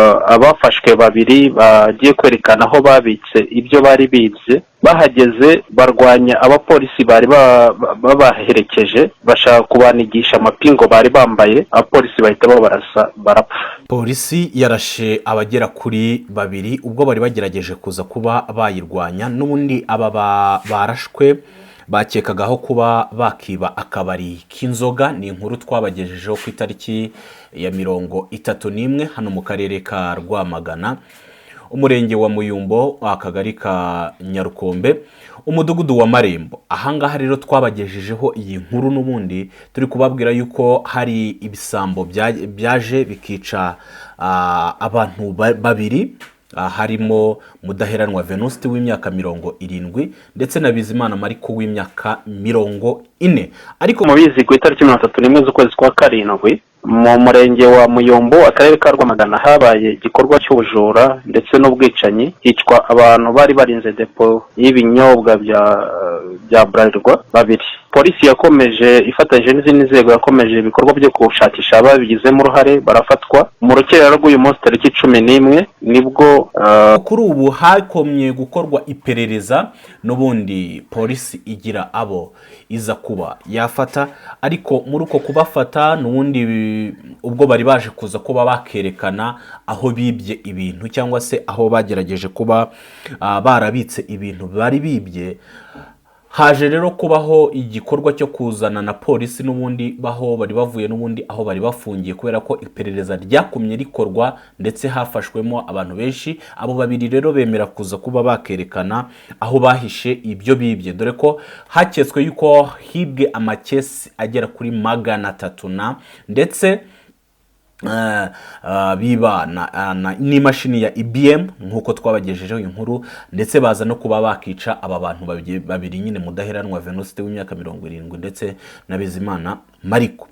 abafashwe babiri bagiye kwerekana aho babitse ibyo bari bibye, bahageze barwanya abapolisi bari babaherekeje, bashaka kubanigisha amapingo bari bambaye, abapolisi bahita babarasa barapfa. Polisi yarashe abagera kuri babiri ubwo bari bagerageje kuza kuba bayirwanya, n'ubundi aba barashwe bakekagaho kuba bakiba akabari k'inzoga. Ni inkuru twabagejejeho ku itariki ya 31 hano mu karere ka Rwamagana, umurenge wa Muyumbo, akagari ka Nyarukombe, umudugudu wa Marembo. Ahangaha rero twabagejejeho iyi nkuru, n'ubundi turi kubabwira yuko hari ibisambo byaje bikica abantu babiri, harimo Mudaheranwa Venuste w'imyaka 70 ndetse na Bizimana Mariko w'imyaka 40. Ariko mubizi ku itariki 31 z'ukwezi kwa karindwi mu murenge wa Muyumbo, akarere ka Rwamagana, habaye igikorwa cy'ubujura ndetse n'ubwicanyi, hicwa abantu bari barinze depo y'ibinyobwa bya Bralirwa babiri. Polisi yakomeje ifatanyije n'izindi nzego yakomeje ibikorwa byo gushakisha ababigizemo uruhare, barafatwa. Mu rukerera rw'uyu munsi tariki 11 nibwo kuri ubu hakomye gukorwa iperereza, n'ubundi polisi igira abo iza kuba yafata. Ariko muri uko kubafata, n'ubundi ubwo bari baje kuza kuba bakerekana aho bibye ibintu, cyangwa se aho bagerageje kuba barabitse ibintu bari bibye, haje rero kubaho igikorwa cyo kuzana na polisi, n'ubundi baho bari bavuye, n'ubundi aho bari bafungiye, kubera ko iperereza ryakumye rikorwa ndetse hafashwemo abantu benshi. Abo babiri rero bemera kuza kuba bakerekana aho bahishe ibyo bibye, dore ko haketswe yuko hibwe amakesi agera kuri 300 ndetse bibana n'imashini ya IBM nkuko twabagejejeho inkuru, ndetse baza no kuba bakica aba bantu babiri nyine, Mudaheranwa Venuste w'imyaka 70 ndetse na Bizimana Mariko.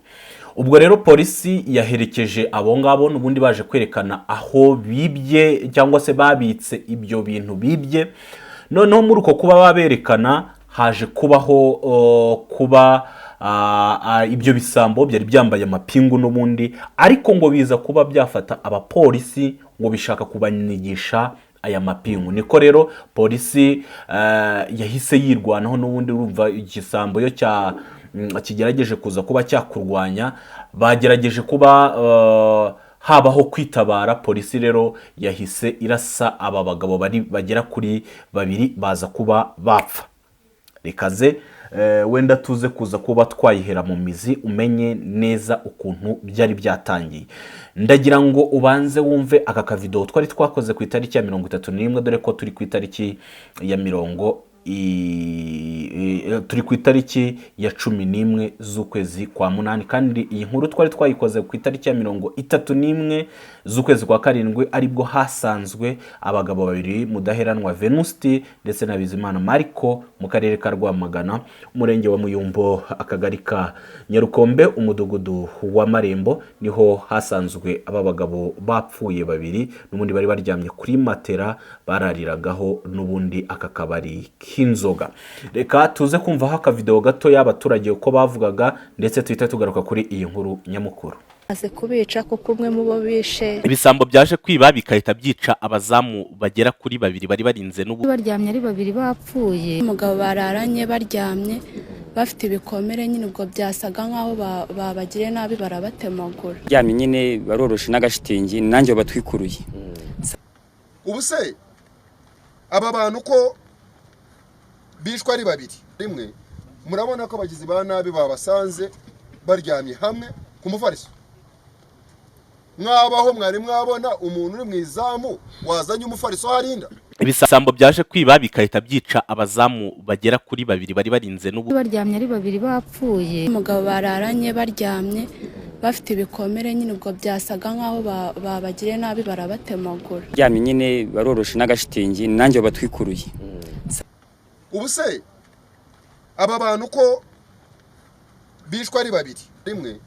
Ubwo rero polisi yaherekeje abo ngabo, n'ubundi baje kwerekana aho bibye cyangwa se babitse ibyo bintu bibye. Noneho muri uko kuba baberekana, haje kubaho kuba ibyo bisambo byari byambaye amapingu, n'ubundi ariko ngo biza kuba byafata abapolisi ngo bishaka kubanigisha aya mapingu. Niko rero polisi yahise yirwanaho, n'ubundi urumva igisambo yo kigerageje kuza kuba cyakurwanya, bagerageje kuba habaho kwitabara. Polisi rero yahise irasa aba bagabo bagera kuri babiri, baza kuba bapfa. Rekaze wenda tuze kuza kuba twayihera mu mizi, umenye neza ukuntu byari byatangiye. Ndagira ngo ubanze wumve aka kavideo twari twakoze ku itariki ya 31, dore ko turi ku itariki ya 11 z'ukwezi kwa munani, kandi iyi nkuru twari twayikoze ku itariki ya 31 z'ukwezi kwa karindwi, aribwo hasanzwe abagabo babiri, Mudaheranwa Venuste ndetse na Bizimana Mariko, mu karere ka Rwamagana, umurenge wa Muyumbo, akagari ka Nyarukombe, umudugudu wa Marembo. Niho hasanzwe aba bagabo bapfuye babiri, n'ubundi bari baryamye kuri matera barariragaho, n'ubundi aka kabari k'inzoga. Reka tuze kumvaho akavideo gato y'abaturage uko bavugaga, ndetse tuhita tugaruka kuri iyi nkuru nyamukuru. Aze kubica kuko umwe mu bo bishe. Ibisambo byaje kwiba bikahita byica abazamu bagera kuri babiri bari barinze, n'ubu baryamye ari babiri bapfuye. Umugabo bararanye baryamye bafite ibikomere, nyine ubwo byasaga nkaho babagire nabi, barabatemagura. Ryamye nyine baroroshe n'agashitingi, nanjye batwikuruye. Ubuse aba bantu ko bishwe ari babiri rimwe, murabona ko abagizi ba nabi babasanze baryamye hamwe ku mufariso. Mwabaho mwari mwabona umuntu uri mu izamu wazanye umufariso harinda. Ibisambo byaje kwiba bikahita byica abazamu bagera kuri babiri bari barinze, n'ubu baryamye ari babiri bapfuye. Umugabo bararanye baryamye bafite ibikomere, nyine ubwo byasaga nkaho babagire nabi, barabatemagura. Ryamye nyine baroroshe n'agashitingi, nanjye batwikuruye. Ubuse aba bantu ko bishwe ari babiri rimwe,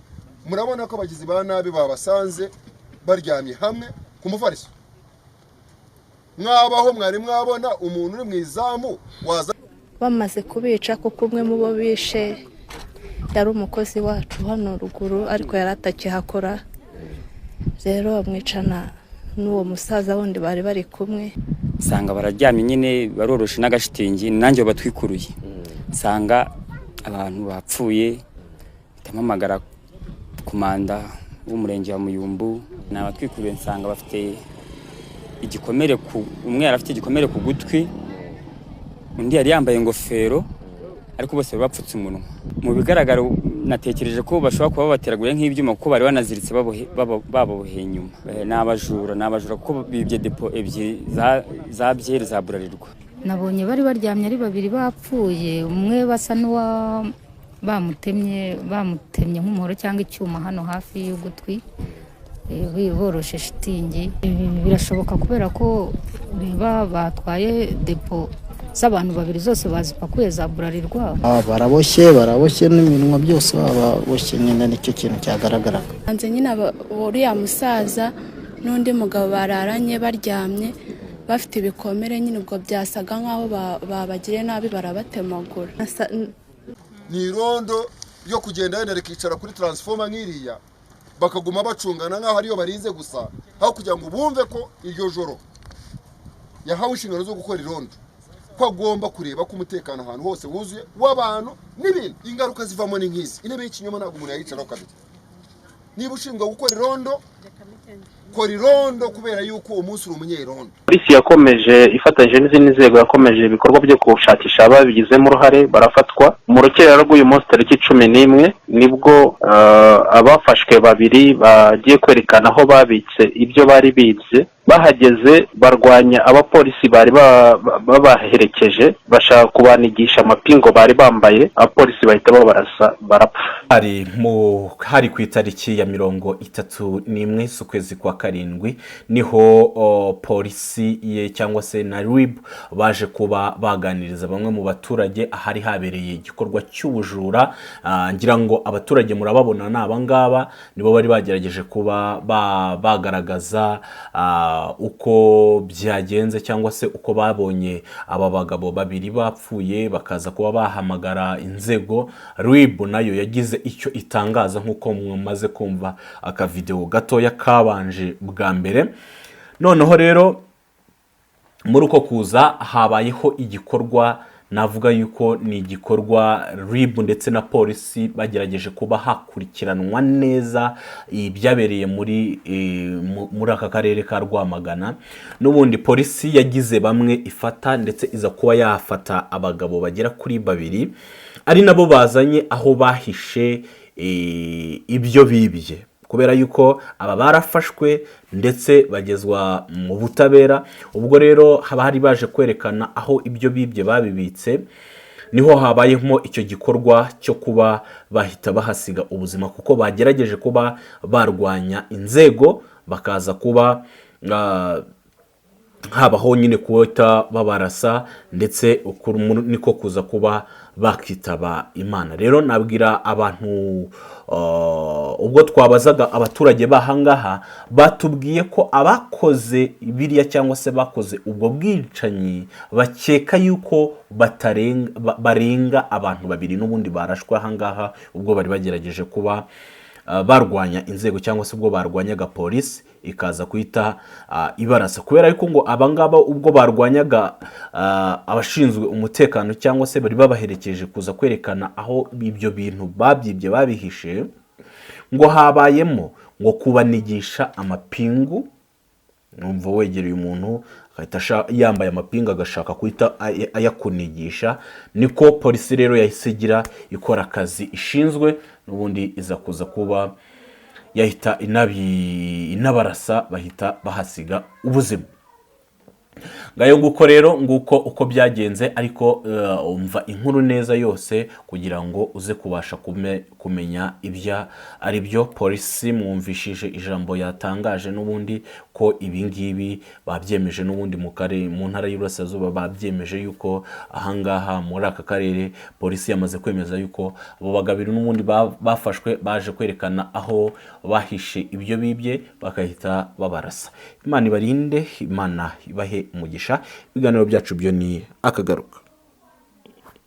murabona ko abagizi ba nabi babasanze baryamye hamwe ku mufariso. Mwabaho mwari mwabona umuntu uri mu izamu waza. Bamaze kubica kuko umwe mu bo bishe yari umukozi wacu hano ruguru, ariko yari atakihakora, rero bamwicana n'uwo musaza wundi bari bari kumwe. nsanga bararyamye nyine baroroshe n'agashitingi nanjye batwikuruye. nsanga abantu bapfuye, mpamagara komanda w'umurenge wa Muyumbu, n'abatwikuruye nsanga bafite igikomere umwe yari afite igikomere ku gutwi, undi yari yambaye ingofero, ariko bose bapfutse umunwa. Mu bigaragara natekereje ko bashobora kuba bateragura nk'ibyuma kuko bari banaziritse baboheye inyuma. N'abajura kuko bibye depo ebyiri za byeri za Burarirwa. Nabonye bari baryamye ari babiri bapfuye, umwe basa n'uwa bamutemye nk'umuhoro cyangwa icyuma hano hafi y'ugutwi, boroshe shitingi. Birashoboka kubera ko batwaye depo z'abantu babiri zose bazipakuye za Burarirwa. Baraboshye n'iminwa byose baboshye, nyine nicyo kintu cyagaragaraga. Hanze nyine uriya musaza n'undi mugabo bararanye baryamye bafite ibikomere, nyine ubwo byasaga nk'aho babagiriye nabi barabatemagura. Ni irondo yo kugenda yenda rikicara kuri transformer nk'iriya bakaguma bacungana nk'aho ariyo barize gusa, aho kugira ngo bumve ko iryo joro yahawe inshingano zo gukora irondo, ko agomba kureba ko umutekano ahantu hose wuzuye w'abantu n'ibintu. Ingaruka zivamo ni nk'izi: intebe y'ikinyoma ntabwo umuntu yayicaraho kabiri. Niba ushinzwe gukora irondo, kora irondo kubera yuko uwo munsi uri umunyerondo. Polisi yakomeje ifatanyije n'izindi nzego yakomeje ibikorwa byo gushakisha ababigizemo uruhare, barafatwa. Mu rukerera rw'uyu munsi tariki 11 nibwo abafashwe babiri bagiye kwerekana aho babitse ibyo bari bibye. Bahageze barwanya abapolisi bari babaherekeje, bashaka kubanigisha amapingo bari bambaye, abapolisi bahita babarasa barapfa. Hari ku itariki ya 31 z'ukwezi kwa karindwi niho polisi ye cyangwa se na RIB baje kuba baganiriza bamwe mu baturage ahari habereye igikorwa cy'ubujura. Ngira ngo abaturage murababona n'abangaba nibo bari bagerageje kuba bagaragaza uko byagenze cyangwa se uko babonye aba bagabo babiri bapfuye, bakaza kuba bahamagara inzego. RIB nayo yagize icyo itangaza nk'uko mumaze kumva akavideo gatoya kabanje bwa mbere. Noneho rero muri uko kuza habayeho igikorwa, navuga yuko ni igikorwa RIB ndetse na polisi bagerageje kuba hakurikiranwa neza ibyabereye muri aka karere ka Rwamagana. N'ubundi polisi yagize bamwe ifata ndetse iza kuba yafata abagabo bagera kuri babiri, ari nabo bazanye aho bahishe ibyo bibye, kubera yuko aba barafashwe ndetse bagezwa mu butabera. Ubwo rero haba hari baje kwerekana aho ibyo bibye babibitse, niho habayemo icyo gikorwa cyo kuba bahita bahasiga ubuzima, kuko bagerageje kuba barwanya inzego, bakaza kuba habaho nyine kuwita babarasa, ndetse niko kuza kuba bakitaba Imana. Rero nabwira abantu ubwo twabazaga abaturage bahangaha, batubwiye ko abakoze biriya cyangwa se bakoze ubwo bwicanyi bakeka yuko barenga abantu babiri n'ubundi barashwe ahangaha ubwo bari bagerageje kuba barwanya inzego cyangwa se ubwo barwanyaga polisi ikaza kwita ibarasa, kubera yuko ngo abangaba ubwo barwanyaga abashinzwe umutekano cyangwa se bari babaherekeje kuza kwerekana aho ibyo bintu babyibye babihishe, ngo habayemo ngo kubanigisha amapingu. Numva wegereye umuntu akahita yambaye amapinga agashaka kwita ayakunigisha. Niko polisi rero yahise igira ikora akazi ishinzwe, n'ubundi iza kuza kuba yahita inabarasa, bahita bahasiga ubuzima. Ngayo nguko rero nguko uko byagenze, ariko umva inkuru neza yose kugira ngo uze kubasha kumenya ibya ari byo. Polisi mwumvishije ijambo yatangaje n'ubundi ko ibingibi babyemeje, n'ubundi mu ntara y'Iburasirazuba babyemeje yuko ahangaha muri aka karere polisi yamaze kwemeza yuko abo bagabiri n'ubundi bafashwe baje kwerekana aho bahishe ibyo bibye bakahita babarasa. Imana ibarinde, Imana ibahe umugisha. Ibiganiro byacu byo ni akagaruka.